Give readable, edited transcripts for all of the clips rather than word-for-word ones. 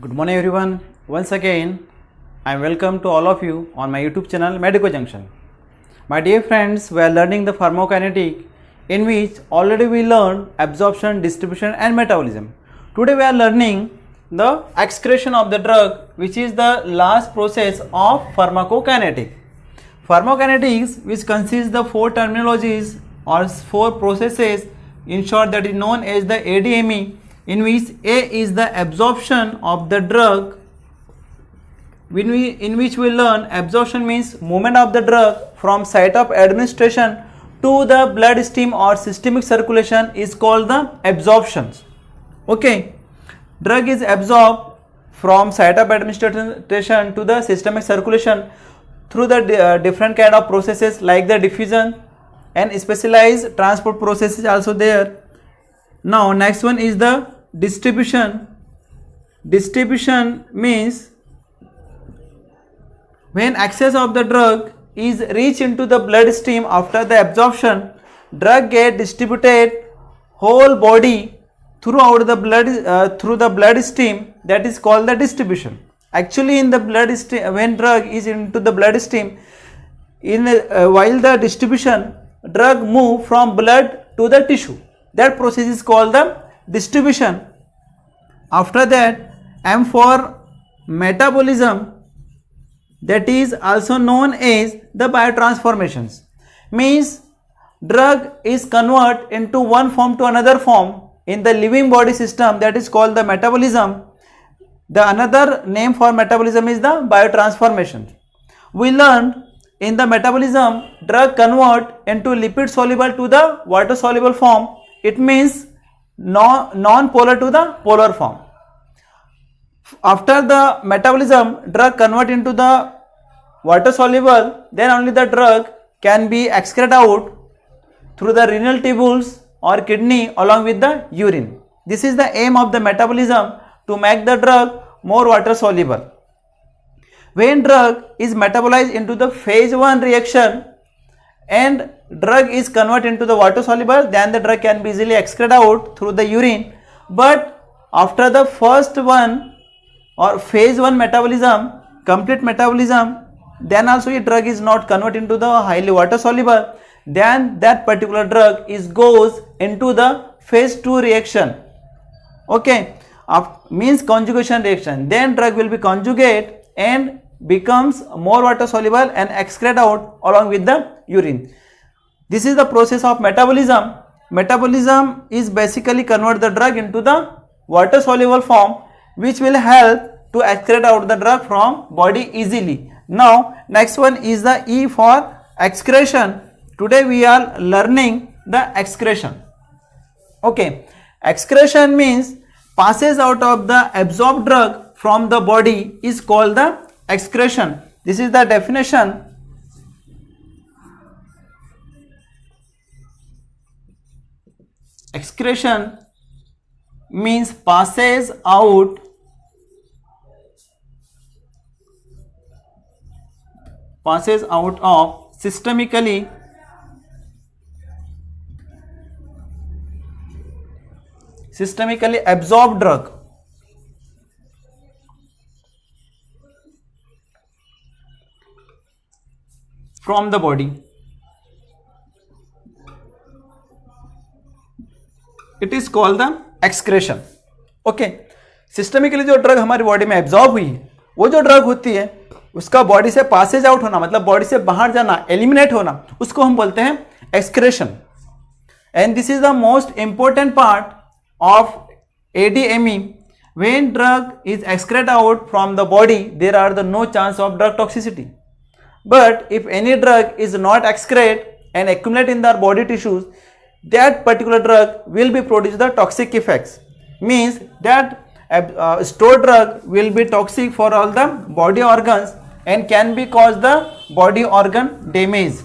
Good morning everyone. Once again, I welcome to all of you on my YouTube channel Medico Junction. My dear friends, we are learning the pharmacokinetic in which already we learned absorption, distribution and metabolism. Today we are learning the excretion of the drug, which is the last process of pharmacokinetic. Pharmacokinetics, which consists the four terminologies or four processes, in short that is known as the ADME, in which A is the absorption of the drug, in which we learn absorption means movement of the drug from site of administration to the blood stream or systemic circulation is called the absorptions. Okay, drug is absorbed from site of administration to the systemic circulation through the different kind of processes like the diffusion and specialized transport processes also there. Now next one is the distribution. Distribution means when excess of the drug is reached into the blood stream after the absorption, drug get distributed whole body throughout the blood through the blood stream, that is called the distribution. Actually in the blood stream, when drug is into the blood stream, while the distribution, drug move from blood to the tissue, that process is called the distribution. After that, M for metabolism, that is also known as the biotransformations, means drug is converted into one form to another form in the living body system, that is called the metabolism. The another name for metabolism is the biotransformation. We learned in the metabolism, drug convert into lipid soluble to the water soluble form. It means non-polar to the polar form. After the metabolism, drug convert into the water soluble, then only the drug can be excreted out through the renal tubules or kidney along with the urine. This is the aim of the metabolism, to make the drug more water soluble. When drug is metabolized into the phase 1 reaction and drug is converted into the water soluble, then the drug can be easily excreted out through the urine. But after the first one or phase 1 metabolism, complete metabolism, then also a drug is not converted into the highly water soluble, then that particular drug goes into the phase 2 reaction. Okay, means conjugation reaction. Then drug will be conjugate and becomes more water soluble and excrete out along with the urine. This is the process of metabolism. Metabolism is basically convert the drug into the water soluble form, which will help to excrete out the drug from body easily. Now next one is the E for excretion. Today we are learning the excretion. Okay, excretion means passes out of the absorbed drug from the body is called the excretion. This is the definition. Excretion means passes out of systemically absorbed drug from the body. It is called the excretion. Okay, systemically जो drug हमारी body में absorb हुई है, वो जो drug होती है उसका बॉडी से पासेज आउट होना, मतलब बॉडी से बाहर जाना, एलिमिनेट होना, उसको हम बोलते हैं excretion. And this is the most important part of ADME. When drug is excreted out from the body, there are no chance of drug toxicity. But if any drug is not excreted and accumulate in the body tissues, that particular drug will be produce the toxic effects. Means that stored drug will be toxic for all the body organs and can be cause the body organ damage.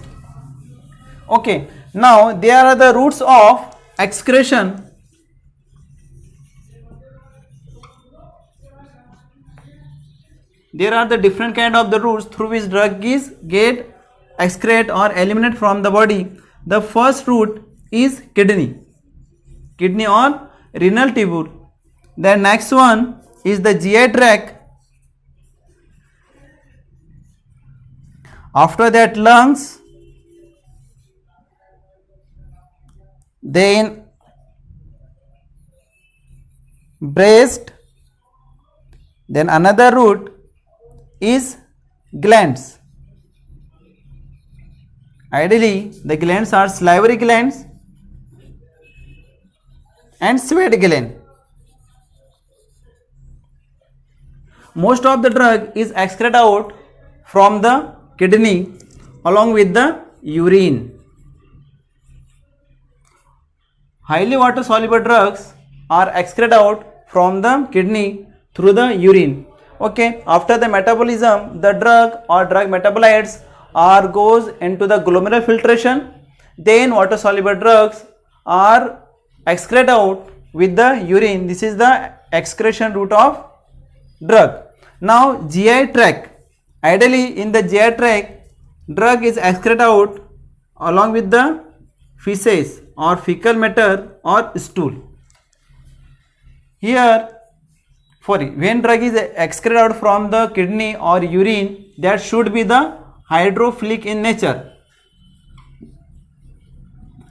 Okay, now there are the routes of excretion. There are the different kind of the routes through which drug is get excrete or eliminate from the body. The first route is kidney or renal tubule. Then next one is the GI tract. After that lungs, then breast, then another route is glands. Ideally, the glands are salivary glands and sweat gland. Most of the drug is excreted out from the kidney along with the urine. Highly water soluble drugs are excreted out from the kidney through the urine. Okay, after the metabolism, the drug or drug metabolites are goes into the glomerular filtration. Then water soluble drugs are excreted out with the urine. This is the excretion route of drug. Now GI tract. Ideally in the GI tract, drug is excreted out along with the feces or fecal matter or stool. Here, when drug is excreted out from the kidney or urine, that should be the hydrophilic in nature.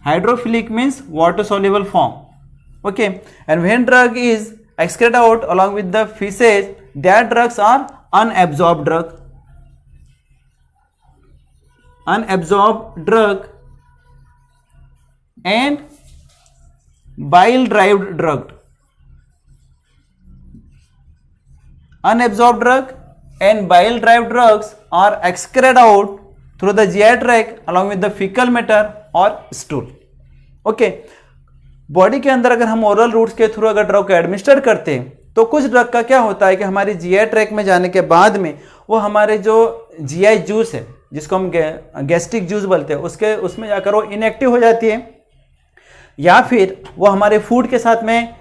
Hydrophilic means water soluble form. Okay, and when drug is excreted out along with the feces, that drugs are unabsorbed drug. Unabsorbed drug and bile derived drug. Unabsorbed drug and bile derived drugs are excreted out through the GI tract along with the fecal matter और stool. Okay, body के अंदर अगर हम oral roots के through अगर drug को administer करते हैं तो कुछ ड्रग का क्या होता है कि हमारी जीआई ट्रैक में जाने के बाद में वो हमारे जो जीआई जूस है जिसको हम गैस्ट्रिक जूस बोलते हैं उसमें जाकर वो इनएक्टिव हो जाती है, या फिर वो हमारे फूड के साथ में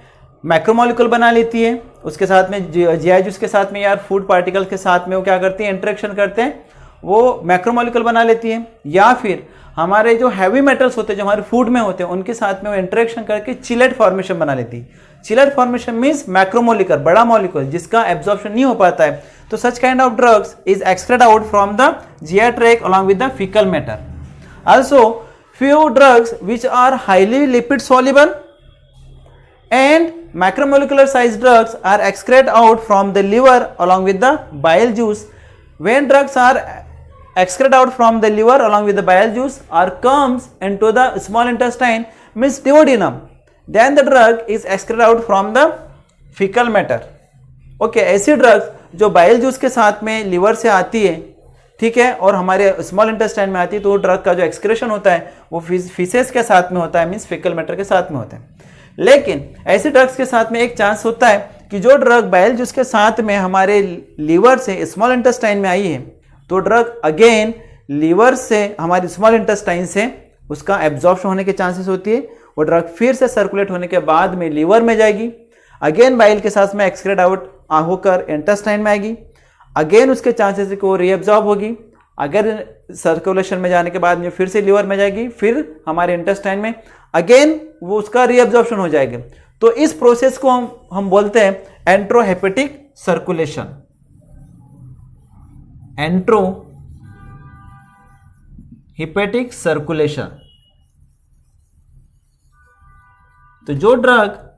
मैक्रोमोलिक्यूल बना लेती है, उसके साथ में जीआई जूस के साथ में या फूड पार्टिकल के साथ में वो क्या करती है, इंटरेक्शन करते हैं, वो मैक्रोमोलिक्यूल बना लेती है, या फिर हमारे जो हैवी मेटल्स होते हैं जो हमारे फूड में होते हैं उनके साथ में वो इंटरेक्शन करके चिलेट फॉर्मेशन बना लेती है. चिलेट फॉर्मेशन मीन्स मैक्रोमोलिक्यूल, बड़ा मॉलिक्यूल जिसका एब्जॉर्प्शन नहीं हो पाता है. तो such kind of drugs is excreted out from the GI tract along with the fecal matter. Also, few drugs which are highly lipid soluble and macromolecular size drugs are excreted out from the liver along with the bile juice. When drugs are excreted out from the liver along with the bile juice or comes into the small intestine means duodenum, then the drug is excreted out from the fecal matter. Okay, ऐसी drugs जो bile juice के साथ में liver से आती है, ठीक है, और हमारे स्मॉल इंटेस्टाइन में आती है, तो वो ड्रग का जो एक्सक्रेशन होता है वो फीसेस के साथ में होता है, मीन्स फीकल मैटर के साथ में होता है. लेकिन ऐसी ड्रग्स के साथ में एक चांस होता है कि जो ड्रग बाइल जूस के साथ में हमारे लीवर से स्मॉल इंटेस्टाइन में आई है तो ड्रग अगेन लीवर से हमारी स्मॉल इंटेस्टाइन से उसका एब्जॉर्प्शन होने के चांसेस होती है. वो ड्रग फिर से सर्कुलेट होने के बाद में लीवर में जाएगी, अगेन बाइल के साथ में एक्सक्रेट आउट होकर इंटेस्टाइन में आएगी, अगेन उसके चांसेस कि वो रीअब्जॉर्ब होगी, अगर सर्कुलेशन में जाने के बाद में फिर से लीवर में जाएगी, फिर हमारे इंटेस्टाइन में अगेन वो उसका रीअब्जॉर्प्शन हो जाएगा. तो इस प्रोसेस को हम बोलते हैं एंट्रोहेपेटिक सर्कुलेशन. एंट्रोहेपेटिक सर्कुलेशन. तो जो ड्रग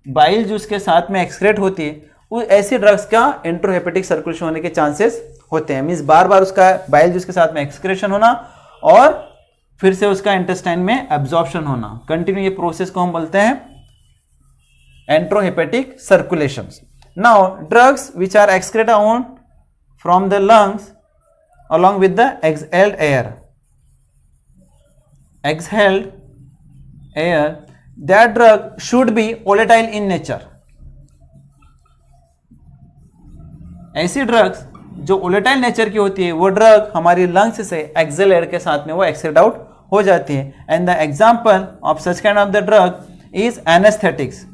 बाइल जूस के साथ में एक्सक्रेट होती है वो ऐसी ड्रग्स का एंट्रोहेपेटिक सर्कुलेशन होने के चांसेस होते हैं, मींस बार बार उसका बाइल जूस के साथ में एक्सक्रेशन होना और फिर से उसका इंटेस्टाइन में एब्जॉर्प्शन होना. कंटिन्यू ये प्रोसेस को हम बोलते हैं enterohepatic circulation. Now drugs which are excreted out from the lungs along with the exhaled air, that drug should be volatile in nature. ऐसी ड्रग्स जो volatile नेचर की होती है वो ड्रग हमारी लंग्स से एक्सेल एयर के साथ में वो एक्सेट आउट हो जाती है. And the example of such kind of the drug is anaesthetics.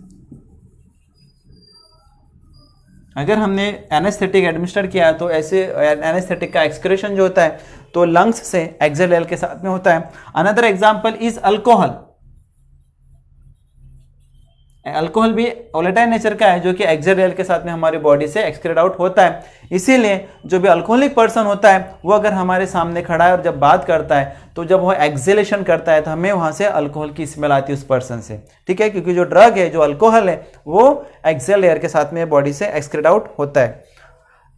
अगर हमने एनेस्थेटिक एडमिनिस्टर किया तो ऐसे एनेस्थेटिक का एक्सक्रेशन जो होता है तो लंग्स से एक्सेल एयर के साथ में होता है. Another example is alcohol. Alcohol भी वोलेटाइल नेचर का है, जो कि एक्सेल के साथ में हमारी बॉडी से एक्सक्रेट आउट होता है। इसीलिए जो भी अल्कोहलिक पर्सन होता है वो अगर हमारे सामने खड़ा है और जब बात करता है तो जब वो एक्सेलेशन करता है तो हमें वहाँ से अल्कोहल की स्मेल आती है उस पर्सन से, ठीक है, क्योंकि जो ड्रग है, जो अल्कोहल है, वो एक्सेल एयर के साथ में बॉडी से एक्सक्रेट आउट होता है।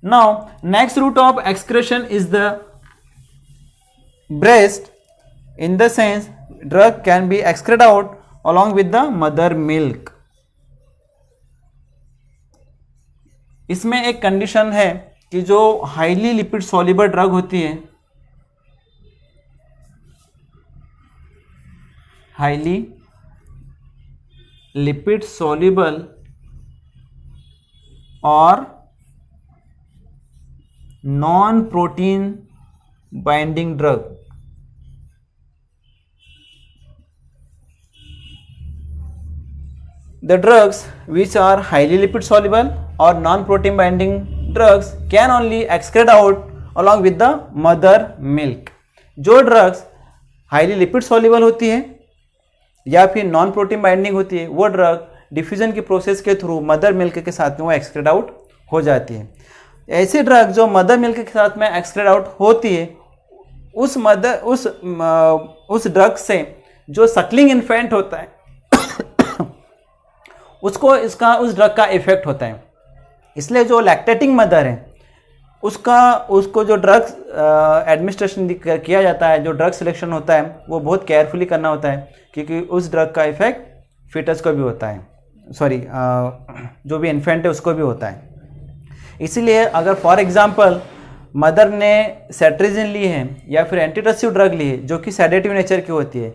Now next route of excretion is the breast, in the sense drug can be excreted out along with the mother milk। इसमें एक कंडीशन है कि जो हाईली लिपिड सॉल्युबल ड्रग होती है, हाईली लिपिड सॉल्युबल और non protein binding drug, the drugs which are highly lipid soluble or non-protein binding drugs can only excrete out along with the mother milk। जो drugs highly lipid soluble होती है या फिर non protein binding होती है, वो drug diffusion की process के थ्रू मदर मिल्क के साथ में वो एक्सक्रेट आउट हो जाती है। ऐसी ड्रग जो मदर मिल्क के साथ में एक्सक्रेट आउट होती है, उस ड्रग से जो सक्लिंग इन्फेंट होता है उसको उस ड्रग का इफेक्ट होता है। इसलिए जो लैक्टेटिंग मदर है उसको जो ड्रग्स एडमिनिस्ट्रेशन किया जाता है, जो ड्रग सिलेक्शन होता है, वो बहुत केयरफुली करना होता है, क्योंकि उस ड्रग का इफेक्ट फीटस को भी होता है, जो भी इन्फेंट है उसको भी होता है। इसीलिए अगर फॉर एग्जांपल मदर ने सेट्रिजिन ली है या फिर एंटीटसिव ड्रग ली है जो कि सेडेटिव नेचर की होती है,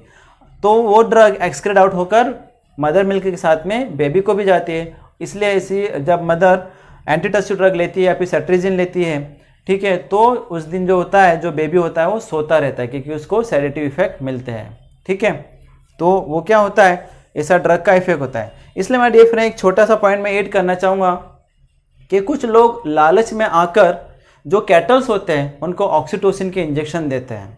तो वो ड्रग एक्सक्रेट आउट होकर मदर मिल्क के साथ में बेबी को भी जाती है। इसलिए ऐसी जब मदर एंटीटसिव ड्रग लेती है या फिर सेट्रिजिन लेती है, ठीक है, तो उस दिन जो होता है, जो बेबी होता है वो सोता रहता है, क्योंकि उसको सेडेटिव इफेक्ट मिलते हैं, ठीक है। तो वो क्या होता है, ऐसा ड्रग का इफेक्ट होता है। इसलिए मैं डियर फ्रेंड एक छोटा सा पॉइंट में ऐड करना चाहूँगा कि कुछ लोग लालच में आकर जो कैटल्स होते हैं उनको ऑक्सीटोसिन के इंजेक्शन देते हैं।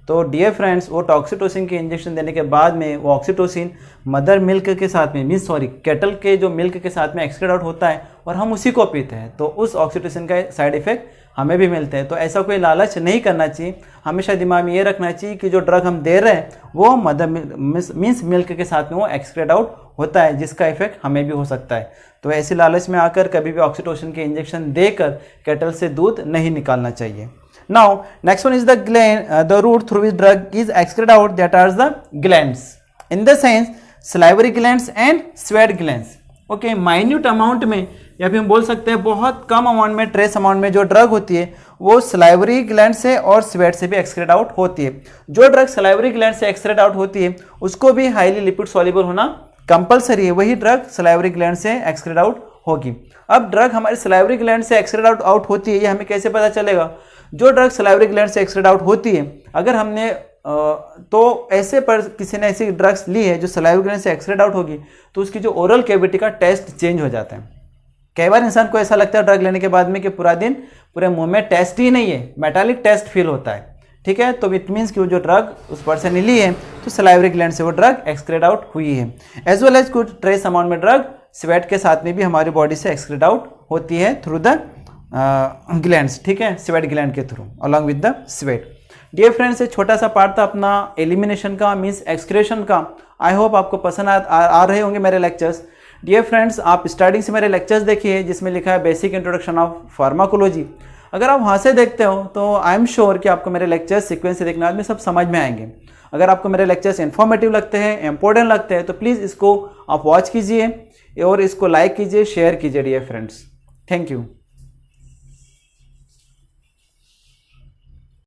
तो डियर फ्रेंड्स, वो ऑक्सीटोसिन के इंजेक्शन देने के बाद में वो ऑक्सीटोसिन मदर मिल्क के साथ में कैटल के जो मिल्क के साथ में एक्सक्रेट आउट होता है और हम उसी को पीते हैं, तो उस ऑक्सीटोसिन का साइड इफेक्ट हमें भी मिलते हैं। तो ऐसा कोई लालच नहीं करना चाहिए, हमेशा दिमाग में ये रखना चाहिए कि जो ड्रग हम दे रहे हैं वो मदर मिल्क के साथ में वो एक्सक्रेट आउट होता है, जिसका इफेक्ट हमें भी हो सकता है। तो ऐसी लालच में आकर कभी भी ऑक्सीटोसिन के इंजेक्शन देकर कैटल से दूध नहीं निकालना चाहिए। Now, next one is the route through which drug is excreted out, that are the glands. In the sense, salivary glands and sweat glands. Okay, minute amount में या फिर हम बोल सकते हैं बहुत कम अमाउंट में, ट्रेस अमाउंट में जो ड्रग होती है वो सलाइवरी ग्लैंड से और स्वेट से भी एक्सक्रेट आउट होती है। जो ड्रग सलाइवरी ग्लैंड से एक्सक्रेट आउट होती है उसको भी हाईली लिपिड सॉल्युबल होना कंपलसरी है, वही ड्रग सलाइवरी ग्लैंड से एक्सक्रेट आउट होगी। अब ड्रग हमारी सलाइवरी ग्लैंड से एक्सक्रेट आउट होती है, ये हमें कैसे पता चलेगा? जो ड्रग सलाइवरी ग्लैंड से एक्सक्रेट आउट होती है, अगर हमने तो ऐसे पर किसी ने ऐसी ड्रग्स ली है जो सलाइवरी ग्लैंड से एक्सक्रेट आउट होगी, तो उसकी जो ओरल कैविटी का टेस्ट चेंज हो जाता है। कई बार इंसान को ऐसा लगता है ड्रग लेने के बाद में कि पूरे मुंह में टेस्ट ही नहीं है, मेटालिक टेस्ट फील होता है, ठीक है। तो इट मीन्स कि वो जो ड्रग उस पर्सन ने ली है तो सलाइवरी ग्लैंड से वो ड्रग एक्सक्रेट आउट हुई है। एज वेल एज कुछ ट्रेस अमाउंट में ड्रग स्वेट के साथ में भी हमारी बॉडी से एक्सक्रेट आउट होती है थ्रू द ग्लैंड्स, ठीक है, स्वेट ग्लैंड के through along with the sweat. Dear friends, एक छोटा सा पार्ट था अपना एलिमिनेशन का, मीन्स एक्सक्रेशन का। आई होप आपको पसंद आ रहे होंगे मेरे लेक्चर्स। डियर फ्रेंड्स, आप स्टार्टिंग से मेरे लेक्चर्स देखिए जिसमें लिखा है बेसिक इंट्रोडक्शन ऑफ फार्माकोलॉजी। अगर आप वहाँ से देखते हो तो आई एम श्योर कि आपको मेरे लेक्चर्स सीक्वेंस से देखने बाद में सब समझ में आएंगे। अगर आपको मेरे लेक्चर्स इन्फॉर्मेटिव लगते हैं, इंपॉर्टेंट लगते हैं, तो प्लीज़ इसको आप वॉच कीजिए और इसको लाइक कीजिए, शेयर कीजिए डियर फ्रेंड्स। Thank you.